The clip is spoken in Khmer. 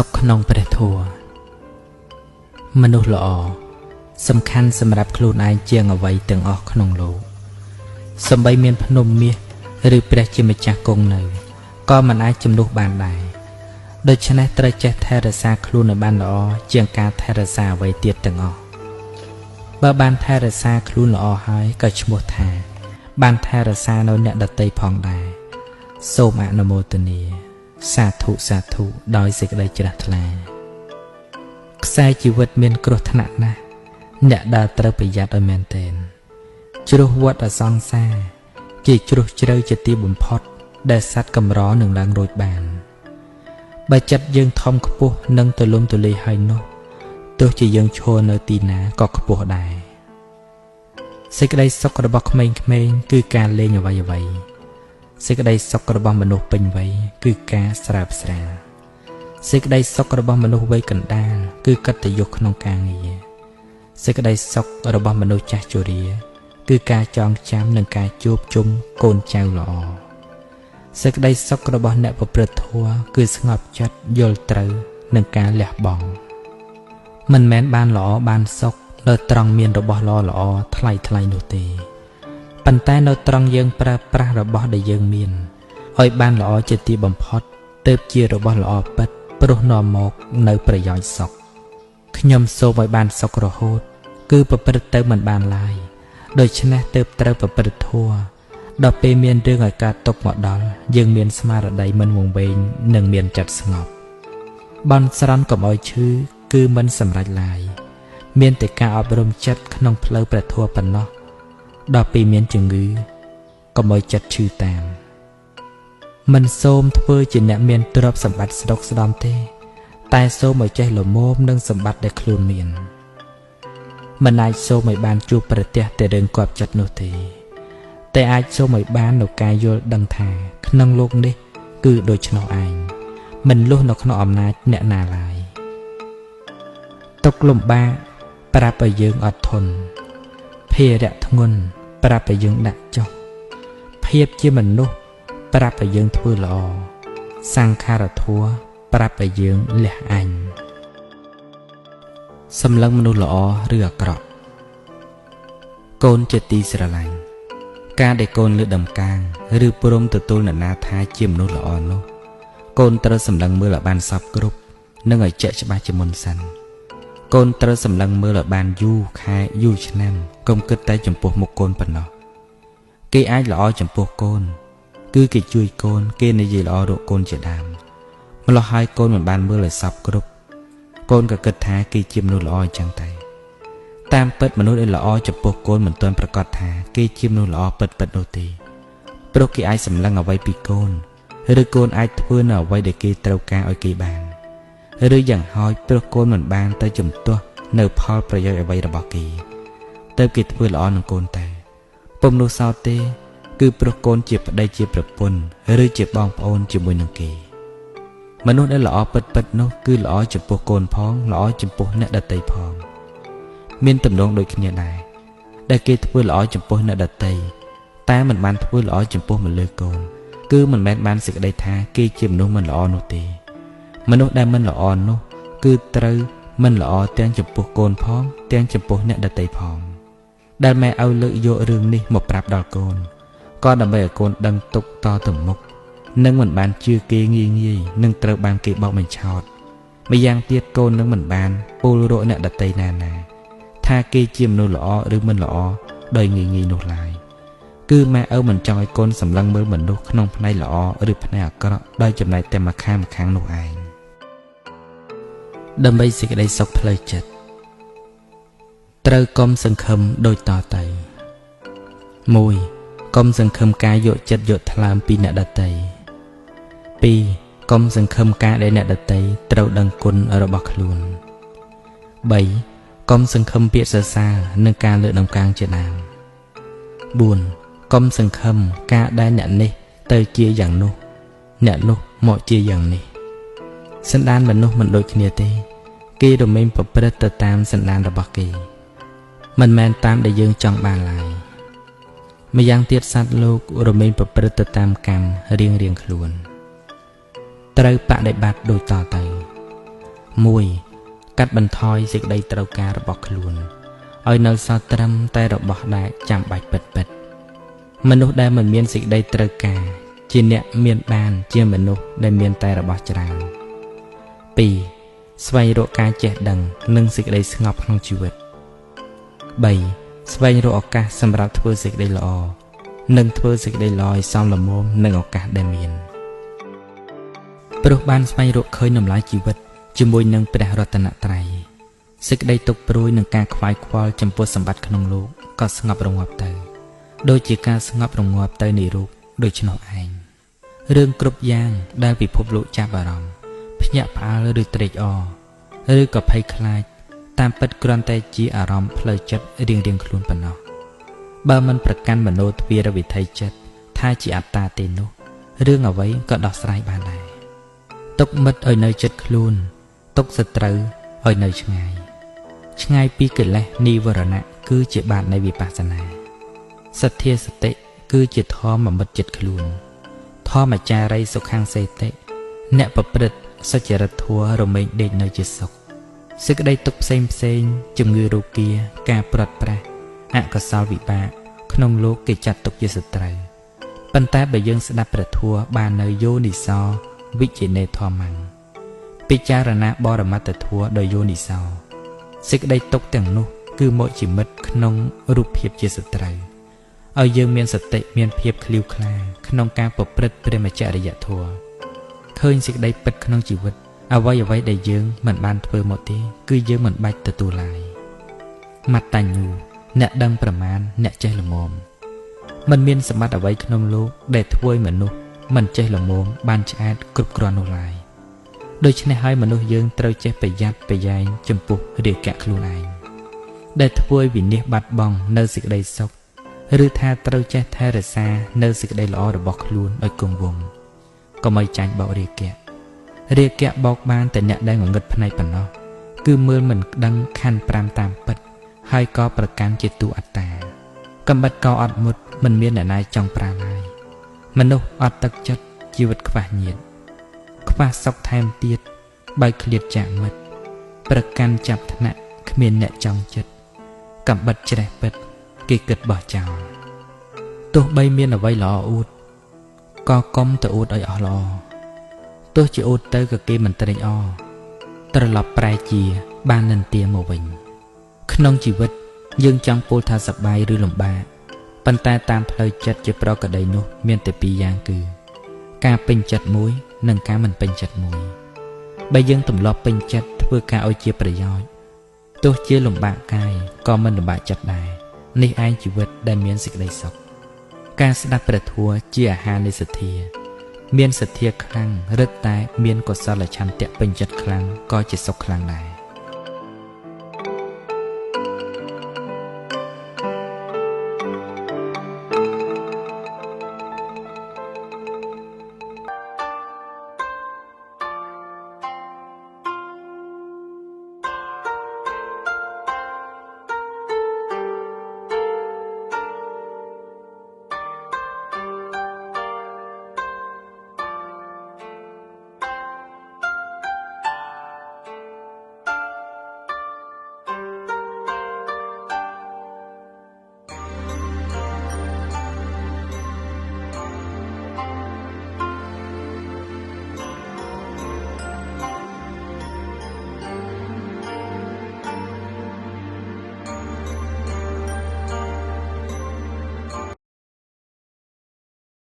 សុខក្នុងព្រះធម៌មនុស្សល្អសំខាន់សម្រាប់ខ្លួនឯងជាងអ្វីទាំងអស់ក្នុងលោកសម្បីមានភ្នំមាសឬព្រះជាម្ចាស់គង់នៅក៏មិនអាចជំនួសបានដែរដូច្នេះត្រូវចេះថែរក្សាខ្លួនឲ្យបានល្អជាងការថែរក្សាអ្វីទៀតទាំងអស់បើបានថែរក្សាខ្លួនល្អហើយក៏ឈ្មោះថាបានថែរក្សានៅអ្នកដទៃផងដែរសូមអនុមោទនាសាធុសាធុដោយសេចក្តីជ្រះថ្លាខ្សែជីវិតមានគ្រោះថ្នាក់ណាស់អ្នកដែលត្រូវប្រយ័ត្នឲ្យមែនទែនជ្រោះវត្តអសង្សារជាជ្រោះជ្រៅជាទីបំផុតដែលសត្វកម្រនឹងឡើងរួចបានបើចិត្តយើងធំខ្ពស់និងទូលំទូលាយហើយនោះទោះជាយើងឈរនៅទីណាក៏ខ្ពស់ដែរសេចក្តីសុខរបស់ក្មេងៗគឺការលេងអ្វីៗសេចក្តីសុខរបស់មនុស្សពេញវ័យគឺការស្រើបស្រាលសេចក្តីសុខរបស់មនុស្សវ័យកណ្ដាលគឺកិត្តិយសក្នុងការងារសេចក្តីសុខរបស់មនុស្សចាស់ជរាគឺការចងចាំនិងការជួបជុំកូនចៅល្អសេចក្តីសុខរបស់អ្នកប្រព្រឹត្តធម៌គឺស្ងប់ចិត្តយល់ត្រូវនិងការលះបង់មិនមែនបានល្អបានសុខនៅត្រង់មានរបស់ល្អថ្លៃនោះទេប៉ុន្តែនៅត្រង់យើងប្រើប្រាស់របស់ដែលយើងមានឲ្យបានល្អជាទីបំផុតទើបជារបស់ល្អពិតព្រោះនាំមកនៅប្រយោជន៍សុខខ្ញុំសូមឲ្យបានសុខរហូតគឺប្រព្រឹត្តទៅមិនបានឡើយដូច្នេះទើបត្រូវប្រព្រឹត្តធម៌ដល់ពេលមានរឿងឲ្យកើតទុកមកដល់យើងមានស្មារតីមិនវង្វេងនិងមានចិត្តស្ងប់បន់ស្រន់កុំឲ្យឈឺគឺមិនសម្រេចឡើយមានតែការអប់រំចិត្តក្នុងផ្លូវព្រះធម៌ប៉ុណ្ណោះដល់ពេលមានជំងឺកុំឲ្យចិត្តឈឺតាមមិនសូមធ្វើជាអ្នកមានទ្រព្យសម្បត្តិស្ដុកស្ដំទេតែសូមឲ្យចេះល្មមនឹងសម្បត្តិដែលខ្លួនមានមិនអាចសូមឲ្យបានជួបប្រទះតែរឿងគាប់ចិត្តនោះទេតែអាចសូមឲ្យបាននូវការយល់ដឹងថាក្នុងលោកនេះគឺដូច្នោះឯងមិនលុះនៅក្នុងអំណាចអ្នកណាឡើយទុក្ខលំបាកប្រាប់ឲ្យយើងអត់ធន់ភារៈធ្ងន់ប្រាប់ឲ្យយើងដាក់ចុះភាពជាមនុស្សប្រាប់ឲ្យយើងធ្វើល្អសង្ខារធម៌ប្រាប់ឲ្យយើងលះអញសម្លឹងមនុស្សល្អឬអាក្រក់កូនជាទីស្រឡាញ់ការដែលកូនលើដំកាងឬព្រមទទួលនរណាថាជាមនុស្សល្អនោះកូនត្រូវសម្លឹងមើលឲ្យបានសពគ្រប់និងឲ្យជាក់ច្បាស់ជាមុនសិនកូនត្រូវសម្លឹងមើលឲ្យបានយូរខែយូរឆ្នាំកុំគិតតែចំពោះមុខកូនប៉ុណ្ណោះគេអាចល្អចំពោះកូនគឺគេជួយកូនគេនិយាយល្អរកកូនជាដើមម្ល៉េះហើយកូនមិនបានមើលឲ្យសពគ្រប់កូនក៏គិតថាគេជាមនុស្សល្អអញ្ចឹងតែតាមពិតមនុស្សដែលល្អចំពោះកូនមិនទាន់ប្រកាសថាគេជាមនុស្សល្អពិតនោះទេព្រោះគេអាចសម្លឹងអ្វីពីកូនឬកូនអាចធ្វើនៅអ្វីដែលគេត្រូវការឲ្យគេបានឬយ៉ាងហោចព្រោះកូនមិនបានទៅជំទាស់នៅផលប្រយោជន៍អ្វីរបស់គេទៅគេធ្វើល្អនឹងកូនតែពុំនោះសោតទេគឺព្រោះកូនជាប្តីជាប្រពន្ធឬជាបងប្អូនជាមួយនឹងគេមនុស្សដែលល្អពិតនោះគឺល្អចំពោះកូនផងល្អចំពោះអ្នកដទៃផងមានទំនងដូចគ្នាដែរដែលគេធ្វើល្អចំពោះអ្នកដទៃតែមិនបានធ្វើល្អចំពោះម្លើកូនគឺមិនមែនបានសេចក្តីថាគេជាមនុស្សមិនល្អនោះទេមនុស្សដែលមិនល្អនោះគឺត្រូវមិនល្អទាំងចំពោះកូនផងទាំងចំពោះអ្នកដទៃផងដែលម៉ែឲ្យលើកយករឿងនេះមកប្រាប់ដល់កូនក៏ដើម្បីឲ្យកូនដឹងទុកតទៅមុខនឹងមិនបានជឿគេងាយនឹងត្រូវបានគេបោកបញ្ឆោតម្យ៉ាងទៀតកូននឹងមិនបានពោលរកអ្នកដទៃណាថាគេជាមនុស្សល្អឬមិនល្អដោយងាយនោះឡើយគឺម៉ែឪមិនចង់ឲ្យកូនសម្លឹងមើលមនុស្សក្នុងផ្នែកល្អឬផ្នែកអាក្រក់ដោយចំណែកតែម្ខាងនោះឯងដើម្បីសេចក្តីសុខផ្លូវចិត្តត្រូវកុំសង្ឃឹមដូចតទៅ 1. កុំសង្ឃឹមការយកចិត្តយកថ្លើមពីអ្នកដទៃ 2. កុំសង្ឃឹមការដែលអ្នកដទៃត្រូវដឹងគុណរបស់ខ្លួន 3. កុំសង្ឃឹមពាក្យសរសើរនិងការលើកដំកើងជាដើម 4. កុំសង្ឃឹមការដែលអ្នកនេះទៅជាយ៉ាងនោះអ្នកនោះមកជាយ៉ាងនេះសន្តានមនុស្សមិនដូចគ្នាទេគេរមែងប្រព្រឹត្តទៅតាមសន្តានរបស់គេមិនមែនតាមដែលយើងចង់បានឡើយម្យ៉ាងទៀតសត្វលោករមែងប្រព្រឹត្តទៅតាមកម្មរៀងខ្លួនត្រូវបដិបត្តិដូចតទៅ 1. កាត់បន្ថយសេចក្តីត្រូវការរបស់ខ្លួនឲ្យនៅសល់ត្រឹមតែរបស់ដែលចាំបាច់ពិតៗមនុស្សដែលមិនមានសេចក្តីត្រូវការជាអ្នកមានបានជាមនុស្សដែលមានតែរបស់ច្រើន 2. ស្វែងរកការចេះដឹងនិងសេចក្តីស្ងប់ក្នុងជីវិត 3. ស្វែងរកឱកាសសម្រាប់ធ្វើសេចក្តីល្អនិងធ្វើសេចក្តីល្អឲ្យសមល្មមនឹងឱកាសដែលមានព្រោះបានស្វែងរកឃើញតម្លៃជីវិតជាមួយនឹងព្រះរតនត្រ័យសេចក្តីទុក្ខព្រួយនិងការខ្វាយខ្វល់ចំពោះសម្បត្តិក្នុងលោកក៏ស្ងប់រងាប់ទៅដូចជាការស្ងប់រងាប់ទៅនៃរូបដូច្នោះឯងរឿងគ្រប់យ៉ាងដែលពិភពលោកចាប់អារម្មណ៍ភ្ញាក់ផ្អើលឬត្រេកអរឬក៏ភ័យខ្លាចតាមពិតគ្រាន់តែជាអារម្មណ៍ផ្លូវចិត្តរៀងៗខ្លួនប៉ុណ្ណោះបើមិនប្រកាន់មโนទ្វារវិថីចិត្តថាជាអត្តាទេនោះរឿងអ្វីក៏ដោះស្រាយបានដែរទុកមិត្តឲ្យនៅជិតខ្លួនទុកសត្រូវឲ្យនៅឆ្ងាយពីកិលេសនិវរណៈគឺជាបាតនៃវិបស្សនាសទ្ធាសតិគឺជាធម៌មិត្តជិតខ្លួនធម្មចារីសុខੰសេតិអ្នកប្រព្រឹត្តសុចរិតធម៌រមែងដេកនៅជាសុខសេចក្តីទុកផ្សេងជំងឺរោគាការព្រាត់ប្រាសអកុសលវិបាកក្នុងលោកគេចាត់ទុកជាសត្រូវប៉ុន្តែបើយើងស្ដាប់ព្រះធម៌បាននៅយោនិសោវិជ្ជនេធម្មੰពិចារណាបរមត្តធម៌ដោយយោនិសោសេចក្តីទុកទាំងនោះគឺមកជាមិត្តក្នុងរូបភាពជាសត្រូវឲ្យយើងមានសតិមានភាពឃ្លាវខ្លាក្នុងការប្រព្រឹត្តព្រហ្មចរិយធម៌ឃើញសេចក្តីពិតក្នុងជីវិតអ្វីដែលយើងមិនបានធ្វើមកទេគឺយើងមិនបាច់ទទួលឡើយមត្តញ្ញូអ្នកដឹងប្រមាណអ្នកចេះល្មមមិនមានសម្បត្តិអ្វីក្នុងលោកដែលធ្វើឲ្យមនុស្សមិនចេះល្មមបានឆ្អែតគ្រប់គ្រាន់នោះឡើយដូច្នេះហើយមនុស្សយើងត្រូវចេះប្រយ័ត្នប្រយែងចំពោះរាគៈខ្លួនឯងដែលធ្វើឲ្យវិនាសបាត់បង់នៅសេចក្តីសុខឬថាត្រូវចេះថែរក្សានៅសេចក្តីល្អរបស់ខ្លួនឲ្យគង់វង្សកុំឲ្យចាញ់បោករាគៈបោកបានតែអ្នកដែលងងឹតភ្នែកប៉ុណ្ណោះគឺមើលមិនដឹងខណ្ឌ5តាមពិតហើយក៏ប្រកាន់ជាទូអត្តាកំបិតក៏អត់មុតមិនមានអ្នកណាចង់ប្រាឡើយមនុស្សអត់ទឹកចិត្តជីវិតខ្វះញាតិខ្វះសុខថែមទៀតបើឃ្លាតចាក់មិត្តប្រកាន់ចាប់ថ្នាក់គ្មានអ្នកចង់ចិត្តកំបិតច្រេះពិតគេគិតបោះចោលទោះបីមានអ្វីល្អអួតក៏កុំទៅអួតឲ្យអស់ល្អទោះជាអួតទៅក៏គេមិនត្រេកអរត្រឡប់ប្រែជាបាននិន្ទាមកវិញក្នុងជីវិតយើងចង់ពោលថាសប្បាយឬលំបាកប៉ុន្តែតាមផ្លូវចិត្តជាប្រក្តីនោះមានតែពីរយ៉ាងគឺការពេញចិត្តមួយនិងការមិនពេញចិត្តមួយបើយើងទម្លាប់ពេញចិត្តធ្វើការឲ្យជាប្រយោជន៍ទោះជាលំបាកកាយក៏មិនលំបាកចិត្តដែរនេះឯងជីវិតដែលមានសេចក្តីសុខការស្ដាប់ព្រះធម៌ជាអាហារនៃសទ្ធាមានសទ្ធាខ្លាំងរឹតតែមានកុសលឆន្ទៈពេញចិត្តខ្លាំងក៏ជាសុខខ្លាំងដែរ